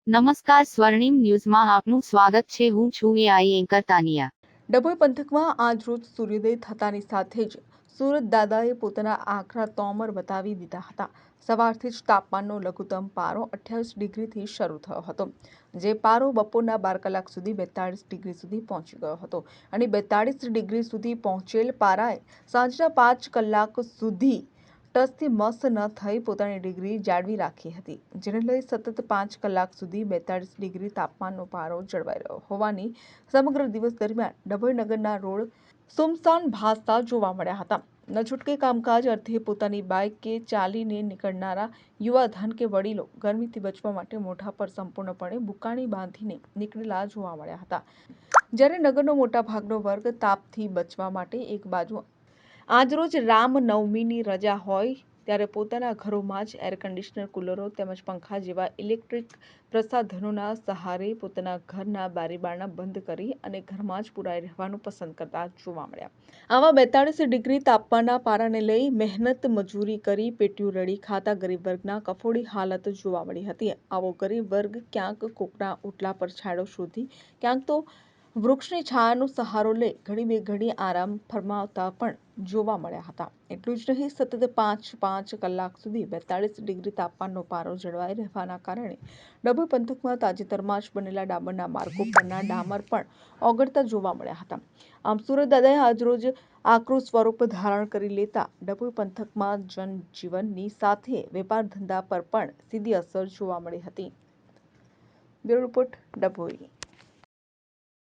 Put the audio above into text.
નમસ્કાર, સ્વર્ણિમ ન્યૂઝમાં આપનું સ્વાગત છે. હું છું એઆઈ એન્કર તાનિયા. ડભોઈ પંથકમાં આજરોજ સૂર્યોદય થતાની સાથે જ સુરત દાદાએ પોતાના આકરા તોમર બતાવી દીધા હતા. સવારથી જ તાપમાનનો લઘુત્તમ પારો 28 ડિગ્રીથી શરૂ થયો હતો, જે પારો બપોરના 12 કલાક સુધી 42 ડિગ્રી સુધી પહોંચી ગયો હતો અને 42 ડિગ્રી સુધી પહોંચેલ પારાએ સાંજના 5 કલાક સુધી ટસથી મસ ન થઈ પોતાની ડિગ્રી જાળવી રાખી હતી, જેને લઈ સતત 5 કલાક સુધી 42 ડિગ્રી તાપમાનનો પારો જળવાઈ રહ્યો હોવાની સમગ્ર દિવસ દરમિયાન ડભોઈ નગરના રોડ સુમસાન ભાસતા જોવા મળ્યા હતા. ન છૂટકે કામકાજ અર્થે પોતાની બાઇક કે ચાલીને નીકળનારા યુવાધન કે વડીલો ગરમીથી બચવા માટે મોઢા પર સંપૂર્ણપણે બુકાણી બાંધીને નીકળેલા જોવા મળ્યા હતા, જ્યારે નગરનો મોટાભાગનો વર્ગ તાપથી બચવા માટે એક બાજુ આજરોજ રામનવમીની રજા હોય ત્યારે પોતાના ઘરોમાં જ એર કન્ડિશનર, કુલરો તેમજ પંખા જેવા ઇલેક્ટ્રિક પ્રસાધનોના સહારે પોતાના ઘરના બારીબારણા બંધ કરી અને ઘરમાં જ પુરાઈ રહેવાનું પસંદ કરતા જોવા મળ્યા. આવા 42 ડિગ્રી તાપમાનના પારાને લઈ મહેનત મજૂરી કરી પેટીયું રડી ખાતા ગરીબ વર્ગના કફોડી હાલત જોવા મળી હતી. આવો ગરીબ વર્ગ ક્યાંક કોકના ઓટલા પર છાંયડો શોધી, ક્યાંક તો વૃક્ષની છાયાનો સહારો લઈ ઘડી બે ઘડી આરામ ફરમાવતા પણ જોવા મળ્યા હતા. એટલું જ નહીં, સતત 5 કલાક સુધી 42 ડિગ્રી તાપમાનનો પારો જળવાઈ રહેવાના કારણે ડભોઈ પંથકમાં તાજેતરમાં જ બનેલા ડામરના માર્ગો પરના ડામર પણ ઓગળતા જોવા મળ્યા હતા. આમ સુરત દાદાએ આજરોજ આકરું સ્વરૂપ ધારણ કરી લેતા ડભોઈ પંથકમાં જનજીવનની સાથે વેપાર ધંધા પર પણ સીધી અસર જોવા મળી હતી. Bureau report, Dabhoi.